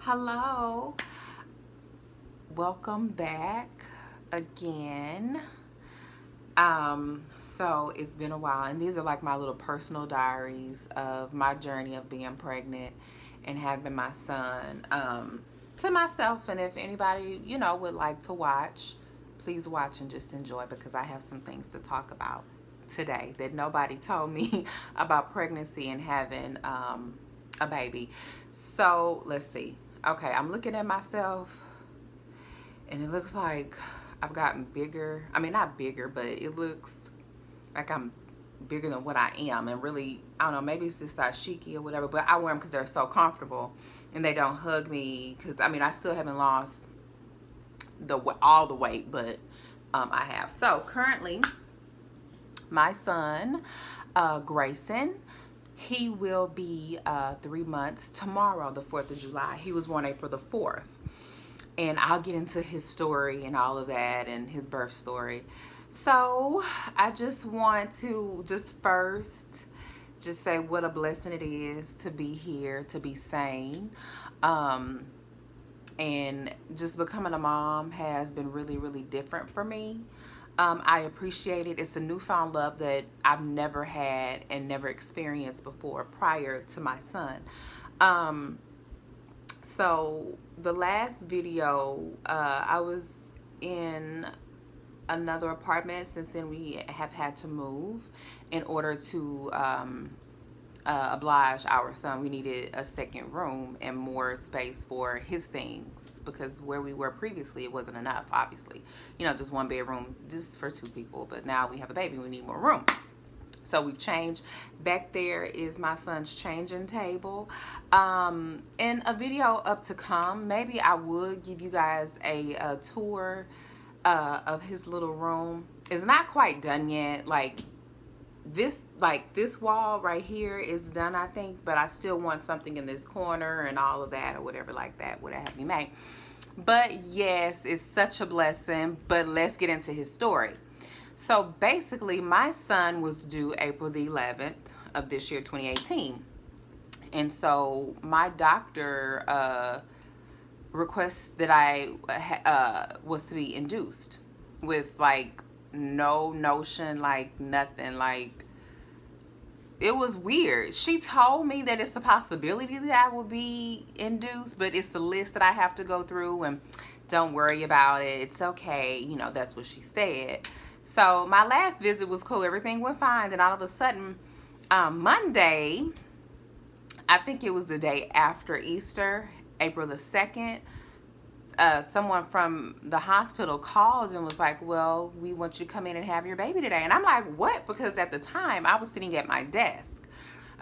Hello, welcome back again. So it's been a while, and these are like my little personal diaries of my journey of being pregnant and having my son to myself. And if anybody, would like to watch, please watch and just enjoy because I have some things to talk about today that nobody told me about pregnancy and having a baby. So let's see. Okay, I'm looking at myself and it looks like I've gotten bigger. I mean, not bigger, but it looks like I'm bigger than what I am. And really, I don't know, maybe it's just dashiki or whatever, but I wear them because they're so comfortable and they don't hug me. Because, I mean, I still haven't lost all the weight, but I have. So, currently, my son, Grayson, he will be 3 months tomorrow, the 4th of July. He was born April the 4th. And I'll get into his story and all of that and his birth story. So I just want to first say what a blessing it is to be here, to be sane. And just becoming a mom has been really, really different for me. I appreciate it. It's a newfound love that I've never had and never experienced before prior to my son. So the last video, I was in another apartment. Since then we have had to move in order to oblige our son. We needed a second room and more space for his things because where we were previously it wasn't enough, obviously, just one bedroom just for two people, but now we have a baby, we need more room. So we've changed. Back there is my son's changing table. In a video up to come, maybe I would give you guys a tour of his little room. It's not quite done yet. Like this wall right here is done, I think, but I still want something in this corner and all of that or whatever like that would have me made. But yes, it's such a blessing. But let's get into his story. So basically, my son was due April the 11th of this year, 2018. And so my doctor requests that I was to be induced with like no notion, like nothing. Like, it was weird. She told me that it's a possibility that I will be induced, but it's a list that I have to go through and don't worry about it. It's okay. That's what she said. So my last visit was cool. Everything went fine. Then all of a sudden, Monday, I think it was the day after Easter, April the 2nd, someone from the hospital calls and was like, well, we want you to come in and have your baby today. And I'm like, what? Because at the time, I was sitting at my desk,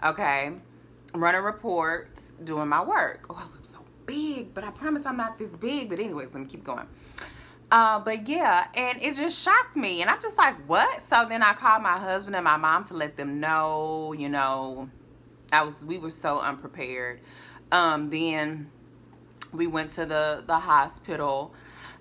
okay, running reports, doing my work. Oh, I look so big, but I promise I'm not this big. But anyways, let me keep going. But yeah, and it just shocked me. And I'm just like, what? So then I called my husband and my mom to let them know, we were so unprepared. Then we went to the hospital.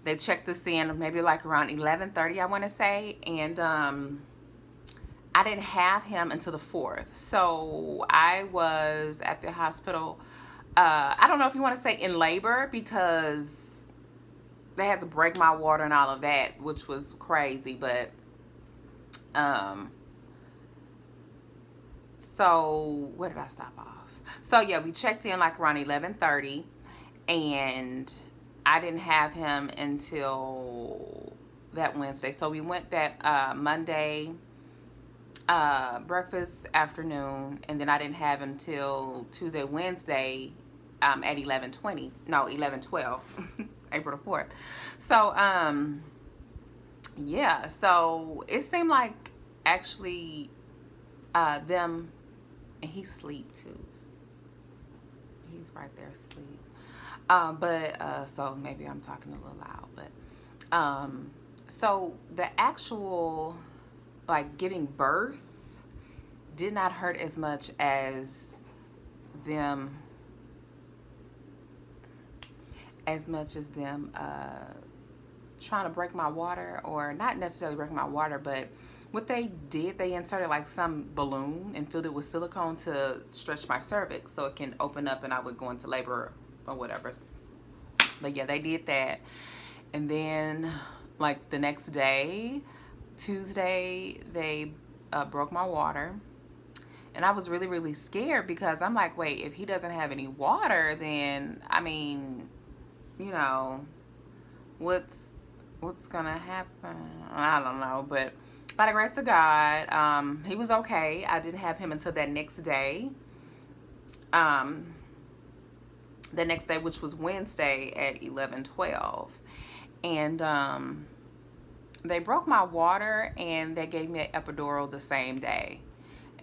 They checked us in maybe like around 11:30, I want to say. And I didn't have him until the 4th. So I was at the hospital. I don't know if you want to say in labor because they had to break my water and all of that, which was crazy. But so where did I stop off? So yeah, we checked in like around 11:30, and I didn't have him until that Wednesday. So we went that Monday breakfast afternoon, and then I didn't have him till Tuesday, Wednesday at 11:12. April the 4th. So yeah, so it seemed like actually them, and he sleep too. He's right there asleep. But so maybe I'm talking a little loud, but so the actual like giving birth did not hurt as much as them trying to break my water, or not necessarily breaking my water, but what they did, they inserted like some balloon and filled it with silicone to stretch my cervix so it can open up and I would go into labor or whatever. But yeah, they did that. And then like the next day, Tuesday, they broke my water. And I was really, really scared because I'm like, wait, if he doesn't have any water, then, I mean, you know, what's gonna happen? I don't know. But by the grace of God, he was okay. I didn't have him until that next day. The next day, which was Wednesday at 11:12. And they broke my water and they gave me an epidural the same day.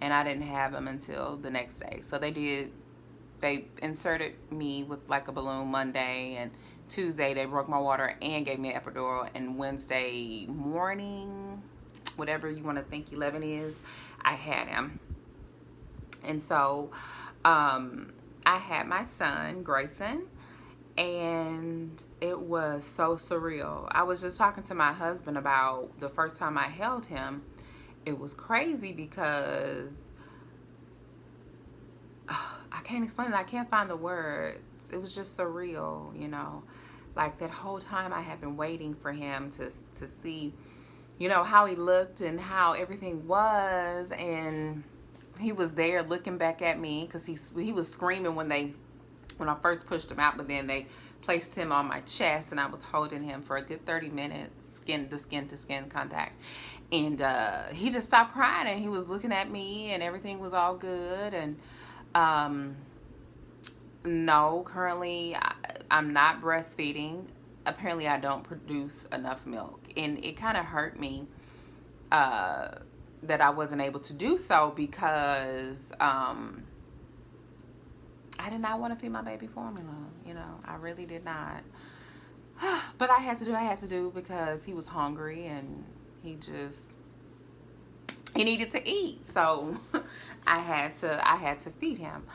And I didn't have him until the next day. So they inserted me with like a balloon Monday, and Tuesday they broke my water and gave me an epidural, and Wednesday morning, whatever you want to think 11 is, I had him. And so I had my son, Grayson, and it was so surreal. I was just talking to my husband about the first time I held him. It was crazy because I can't explain it. I can't find the words. It was just surreal, you know. Like that whole time I had been waiting for him to see, you know, how he looked and how everything was. And he was there looking back at me because he was screaming when I first pushed him out. But then they placed him on my chest and I was holding him for a good 30 minutes, skin to skin contact. And he just stopped crying and he was looking at me and everything was all good. And no, currently I'm not breastfeeding. Apparently I don't produce enough milk. And it kind of hurt me that I wasn't able to do so because I did not want to feed my baby formula. You know, I really did not. But I had to do because he was hungry and he needed to eat. So I had to feed him.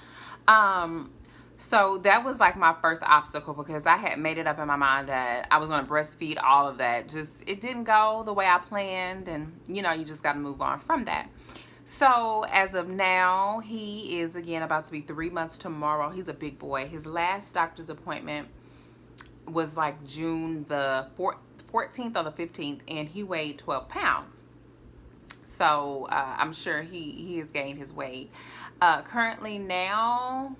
So that was like my first obstacle because I had made it up in my mind that I was going to breastfeed all of that. Just, it didn't go the way I planned, and you know, you just got to move on from that. So as of now, he is again about to be 3 months tomorrow. He's a big boy. His last doctor's appointment was like June the 14th or the 15th, and he weighed 12 pounds. So I'm sure he has gained his weight. Currently now,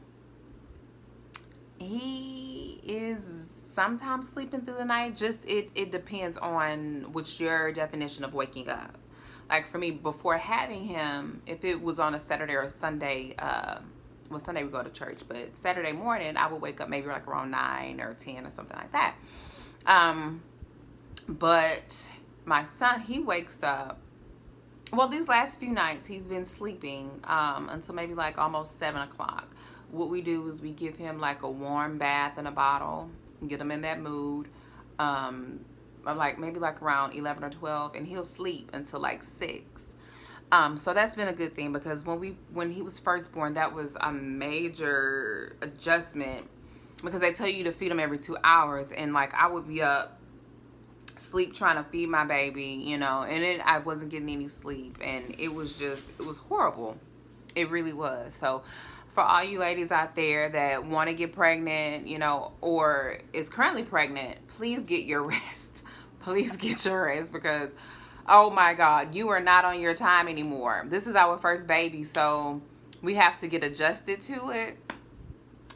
he is sometimes sleeping through the night. Just it depends on what's your definition of waking up. Like for me, before having him, if it was on a Saturday or a Sunday, well, Sunday we go to church, but Saturday morning I would wake up maybe like around 9 or 10 or something like that. But my son, he wakes up, well, these last few nights he's been sleeping until maybe like almost 7 o'clock. What we do is we give him like a warm bath in a bottle, get him in that mood, like maybe like around 11 or 12, and he'll sleep until like 6. So that's been a good thing because when he was first born, that was a major adjustment because they tell you to feed him every 2 hours, and like I would be up sleep trying to feed my baby, you know, and I wasn't getting any sleep, and it was horrible. It really was. So for all you ladies out there that want to get pregnant, you know, or is currently pregnant, please get your rest. Please get your rest because, oh my God, you are not on your time anymore. This is our first baby, so we have to get adjusted to it.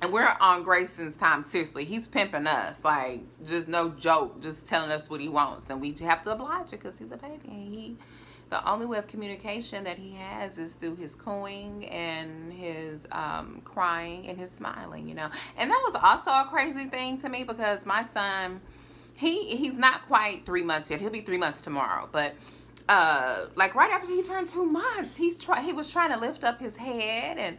And we're on Grayson's time, seriously. He's pimping us, like, just no joke, just telling us what he wants. And we have to oblige it because he's a baby. And the only way of communication that he has is through his cooing and his crying and his smiling, you know. And that was also a crazy thing to me because my son, he's not quite 3 months yet. He'll be 3 months tomorrow. But like right after he turned 2 months, he was trying to lift up his head, and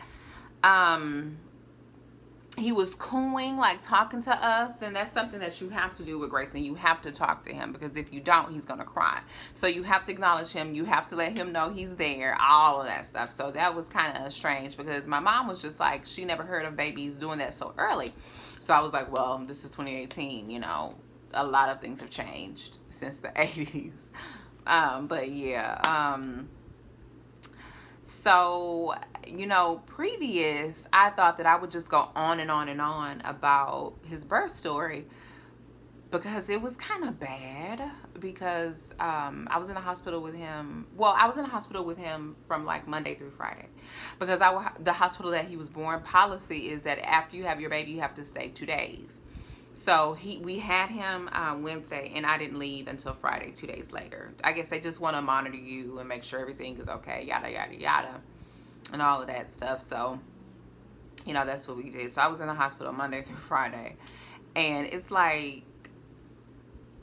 he was cooing, like talking to us. And that's something that you have to do with Grayson. You have to talk to him because if you don't, he's gonna cry. So you have to acknowledge him. You have to let him know he's there, all of that stuff. So that was kind of strange because my mom was just like, she never heard of babies doing that so early. So I was like, well, this is 2018, you know, a lot of things have changed since the 80s. But yeah, So, you know, previous, I thought that I would just go on and on and on about his birth story because it was kind of bad. Because I was in the hospital with him. Well, I was in the hospital with him from like Monday through Friday, because the hospital that he was born, policy is that after you have your baby, you have to stay 2 days. So we had him Wednesday, and I didn't leave until Friday, 2 days later. I guess they just want to monitor you and make sure everything is okay, yada yada yada, and all of that stuff. So, you know, that's what we did. So I was in the hospital Monday through Friday, and it's like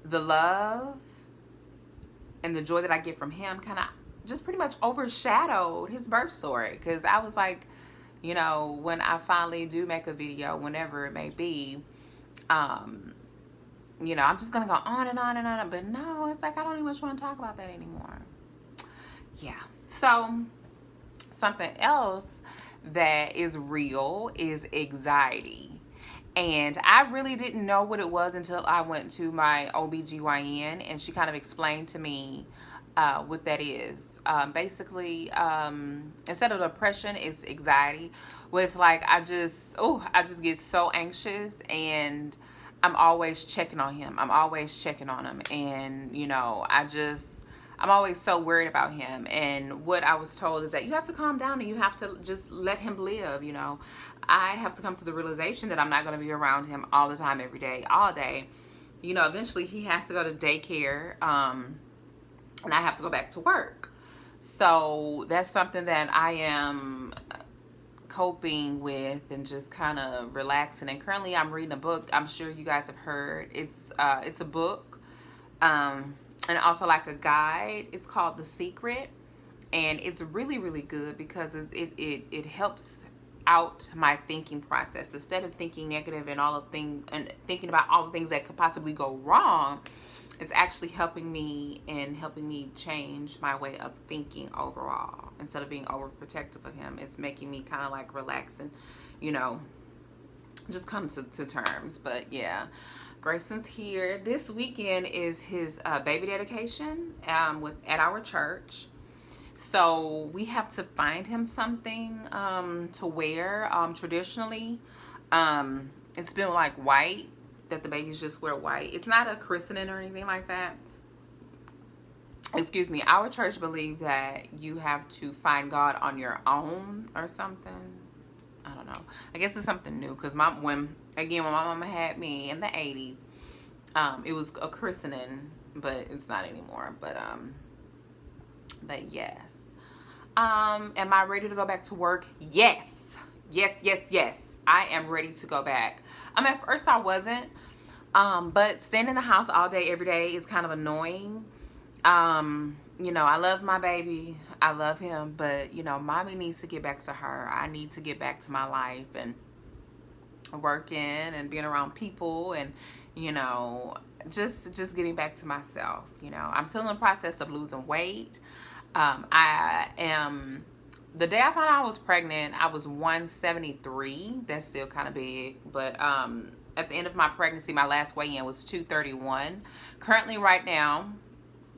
the love and the joy that I get from him kind of just pretty much overshadowed his birth story. Because I was like, you know, when I finally do make a video, whenever it may be, you know, I'm just going to go on and on and on. But no, it's like I don't even want to talk about that anymore. Yeah. So something else that is real is anxiety. And I really didn't know what it was until I went to my OBGYN, and she kind of explained to me what that is. Basically, instead of depression, it's anxiety, where it's like I just get so anxious, and I'm always checking on him. I'm always checking on him. And, you know, I'm always so worried about him. And what I was told is that you have to calm down and you have to just let him live, you know. I have to come to the realization that I'm not going to be around him all the time, every day, all day. You know, eventually he has to go to daycare, and I have to go back to work. So that's something that I am coping with and just kind of relaxing. And currently I'm reading a book. I'm sure you guys have heard. It's a book, and also like a guide. It's called The Secret, and it's really, really good because it helps out my thinking process. Instead of thinking negative and thinking about all the things that could possibly go wrong, it's actually helping me change my way of thinking overall. Instead of being overprotective of him, it's making me kind of like relax and, you know, just come to terms. But yeah, Grayson's here. This weekend is his baby dedication at our church. So we have to find him something to wear. Traditionally, it's been like white, that the babies just wear white. It's not a christening or anything like that. Excuse me. Our church believes that you have to find God on your own or something. I don't know. I guess it's something new, because when my mama had me in the 80s, it was a christening, but it's not anymore. But yes. Am I ready to go back to work? Yes. I am ready to go back. At first I wasn't. But staying in the house all day, every day is kind of annoying. You know, I love my baby. I love him. But, you know, mommy needs to get back to her. I need to get back to my life and working and being around people and, you know, just getting back to myself. You know, I'm still in the process of losing weight. The day I found out I was pregnant, I was 173. That's still kind of big. But at the end of my pregnancy, my last weigh-in was 231. Currently, right now,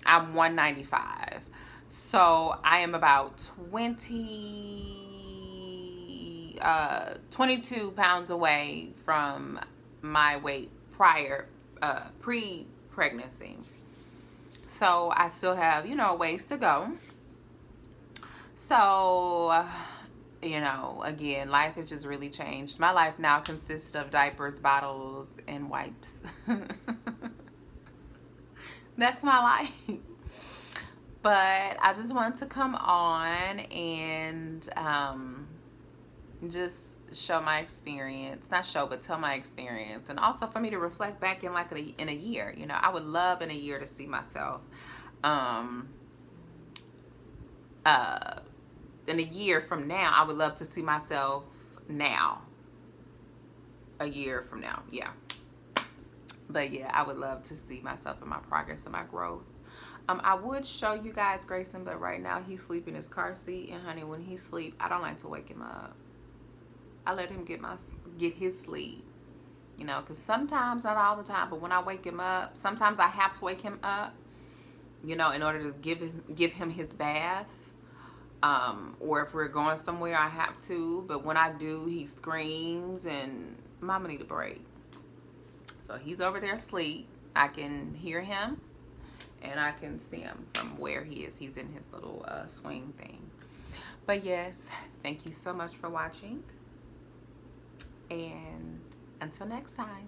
I'm 195. So I am about 22 pounds away from my weight pre-pregnancy. So I still have, you know, ways to go. So, you know, again, life has just really changed. My life now consists of diapers, bottles, and wipes. That's my life. But I just wanted to come on and just show my experience. Not show, but tell my experience. And also for me to reflect back in in a year. You know, I would love in a year to see myself in a year from now. I would love to see myself now. A year from now, yeah. But yeah, I would love to see myself in my progress and my growth. I would show you guys Grayson, but right now he's sleeping in his car seat. And honey, when he sleep, I don't like to wake him up. I let him get his sleep. You know, because sometimes, not all the time, but when I wake him up, sometimes I have to wake him up, you know, in order to give him his bath. Or if we're going somewhere, I have to. But when I do, he screams and mama need a break. So he's over there asleep. I can hear him and I can see him from where he is. He's in his little swing thing. But yes, thank you so much for watching. And until next time.